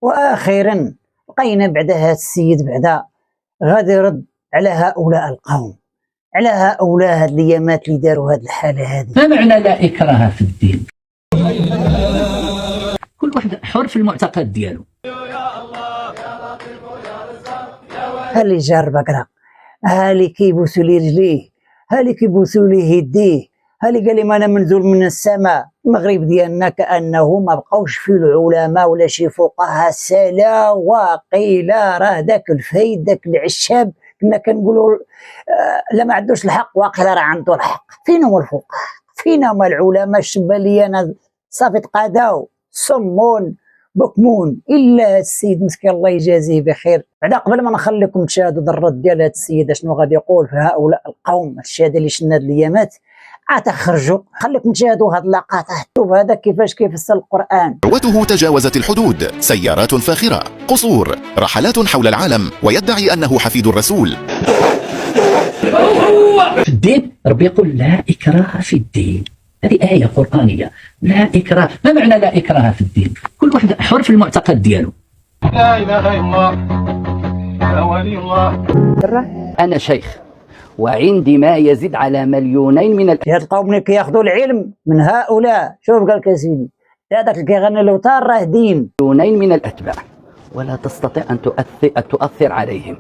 واخيرا لقينا بعد هذا السيد بعدا غادي يرد على هؤلاء القوم، على هؤلاء هاد اليامات اللي داروا هاد الحاله هذه. ما معنى لا اكراه في الدين؟ كل واحد حر في المعتقد ديالو. ها اللي جار بقرا، ها اللي كيبوسوا لي رجليه، ها اللي كيبوسوا لي يديه، ها اللي قال لي ما انا منزول من السماء. المغرب ديالنا كانه ما بقاوش فيه العلماء ولا شي فقهاء سلا وقيل راه داك الفايد داك العشاب كنا كنقولوا لا ما عندوش الحق واقيل راه عنده الحق. فين هما الفقهاء؟ فين هما العلماء؟ الشباليه انا صافي تقاداو صمون بكمون الا السيد مسكين الله يجازيه بخير. بعدا قبل ما نخليكم تشاهدوا الرد ديال هذا السيد شنو غادي يقول في هؤلاء القوم الشهاده اللي شنا هاد الايامات، تخرجوا خليكم تشاهدوا هاد اللقطات. شوف هذا كيفاش كيفسر القران. ثروته تجاوزت الحدود، سيارات فاخره، قصور، رحلات حول العالم، ويدعي انه حفيد الرسول. في الدين ربي يقول لا اكراه في الدين، هذه آية قرآنية. لا إكراه، ما معنى لا إكراه في الدين؟ كل واحد حر في المعتقد ديالو. لا إله إلا الله يا ولي الله. أنا شيخ وعندي ما يزيد على 2,000,000 من هاد القوم اللي كياخذوا العلم من هؤلاء، شوف قال لك سيدي هذاك اللي كيغني الاوتار راه دين. 2,000,000 من الأتباع ولا تستطيع أن تؤثر عليهم.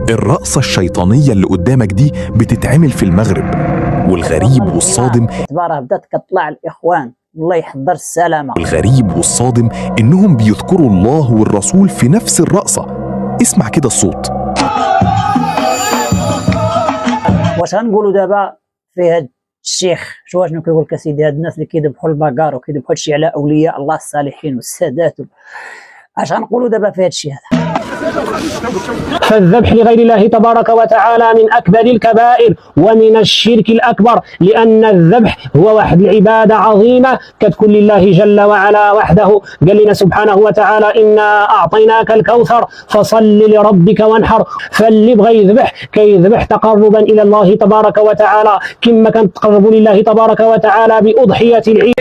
الرقصة الشيطانية اللي قدامك دي بتتعمل في المغرب، والغريب والصادم تبارك بدات كتطلع الاخوان الله يحضر السلامه. والغريب والصادم انهم بيذكروا الله والرسول في نفس الرقصة. اسمع كده الصوت. واش غنقولوا دابا في هذا الشيخ؟ شنو كيقول لك سيدي؟ هاد الناس اللي كيذبحوا البقر وكيذبحوا هادشي على اولياء الله الصالحين والسادات، اش غنقولوا دابا في هذا الشيء هذا؟ فالذبح لغير الله تبارك وتعالى من أكبر الكبائر ومن الشرك الأكبر، لأن الذبح هو واحد العبادة عظيمة كتكون لله جل وعلا وحده. قال لنا سبحانه وتعالى إنا أعطيناك الكوثر فصل لربك وانحر. فاللي بغى يذبح كيذبح تقربا إلى الله تبارك وتعالى، كما كان تقرب لله تبارك وتعالى بأضحية العيد.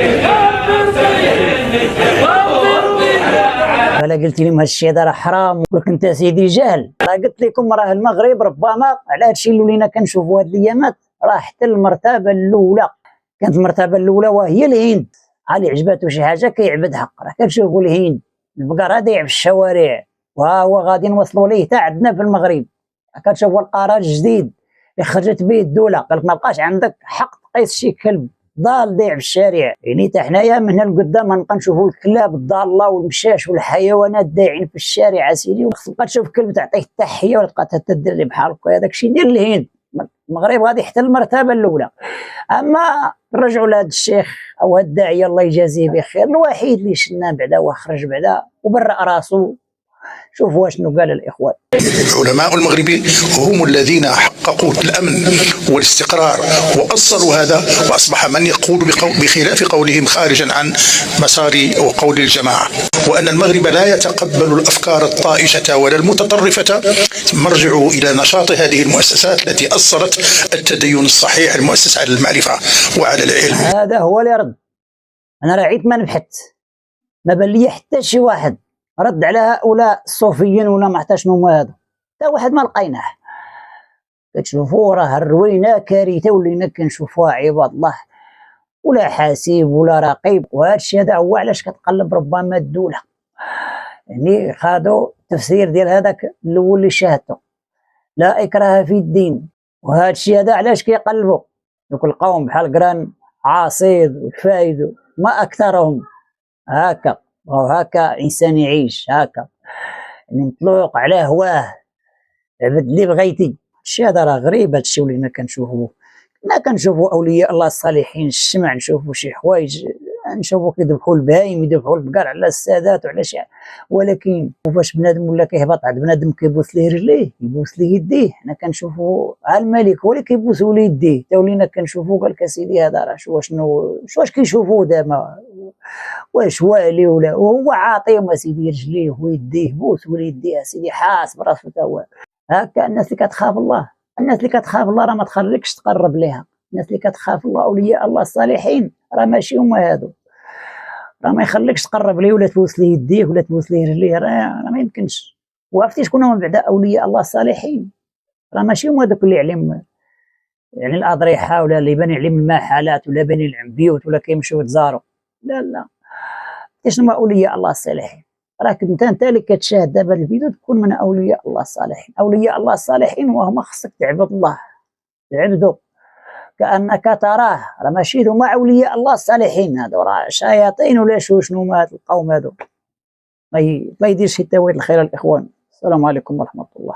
الا قلت لهم هالشيء هذا راه حرام قلت انت سيدي جاهل. راه قلت لكم راه المغرب ربما على هادشي اللي ولينا كنشوفوا هاد الايامات راه حتى المرتبه الاولى كانت المرتبه الاولى وهي الهند. اللي عجباتو شي حاجه كيعبد حق. راه كنشوفوا الهند البقر هذا يعب الشوارع وهو غادي نوصلوا ليه حتى عندنا في المغرب. كنشوفوا القرار الجديد اللي خرجت به الدوله، قالك ما بقاش عندك حق تقيس شي كلب ضال دايع في الشارع. يعني حتى حنايا من هنا لقدام غنبقى نشوفوا الكلاب الضاله والمشاش والحيوانات دايعين في الشارع اسيدي. خصك تبقى تشوف كلب تعطيه التحيه ولا تبقى تدري بحال هكا. هذاك الشيء ديال الهند. المغرب غادي حتى المرتبه الاولى. اما نرجعوا لهذا الشيخ او هذا الداعيه الله يجازيه بخير، الوحيد اللي شنا بعدا وخرج بعدا وبرأ راسو. شوفوا شنو قال الاخوان. العلماء المغربيين هم الذين حققوا الامن والاستقرار واصلوا هذا، واصبح من يقول بخلاف قولهم خارجا عن مسار وقول الجماعه. وان المغرب لا يتقبل الافكار الطائشه ولا المتطرفه. مرجعوا الى نشاط هذه المؤسسات التي اصلت التدين الصحيح المؤسس على المعرفه وعلى العلم. هذا هو اللي رد. انا رعيت ما نبحث، ما بان لي حتى شي واحد رد على هؤلاء الصوفيين ولا ما حتى شنو هذا. حتى واحد ما لقيناه. كتشوفوا راه الروينه كارثه ولينا كنشوفوها عباد الله، ولا حاسب ولا رقيب. وهذا الشيء هذا هو علاش كتقلب ربما الدوله. يعني خادوا التفسير ديال هذاك الاول اللي شاهدته لا اكراه في الدين. وهذا الشيء هذا علاش كيقلبوا دوك القوم بحال قران عاصيد والفايد ما اكثرهم هكا. وهكا انسان يعيش هكا يعني مطلوق على هواه عبد اللي بغيتي. الشيء هذا راه غريب. هذا الشيء اللي كنشوفوه كنا كنشوفوا اولياء الله الصالحين الشمع، نشوفوا شي حوايج، نشوفوا كيذبحوا البهايم يذبحوا البقر على السادات وعلى شي. ولكن فاش بنادم ولا كيهبط عند بنادم كيبوس ليه رجليه يبوس ليه يديه. حنا كنشوفوا الملك هو اللي كيبوسوا ليه يديه. تا ولينا كنشوفوا قال لك سيدي هذا راه شنو واش كيشوفوه دابا؟ واش والي ولا هو عاطيهم اسيدي رجليه ويديه بوس ولا يديه اسيدي حاس براسو تا هو. هكا الناس اللي كتخاف الله الناس اللي كتخاف الله راه ما تخليكش تقرب ليها. الناس اللي كتخاف الله اولياء الله الصالحين راه ماشي هما هادو، راه ما يخليكش تقرب ليه ولا تبوس ليه يديه ولا تبوس ليه رجليه، راه ما يمكنش. وعرفتي شكون هما بعدا اولياء الله الصالحين؟ راه ماشي هما دوك اللي علم يعني الاضرحه ولا اللي بان علم المحالات ولا بان علم بيوت ولا كيمشيو يتزاروا، لا لا. شنو هما اولياء الله الصالحين؟ راك انت اللي كتشاهد دابا الفيديو تكون من اولياء الله الصالحين. اولياء الله الصالحين وهما خصك تعبد الله، تعبدو كانك تراه، راه ماشي هما اولياء الله الصالحين هادو راه شياطين ولا شنو هما هاد القوم هادو. ما يديرش حتى واحد الخير الاخوان. السلام عليكم ورحمه الله.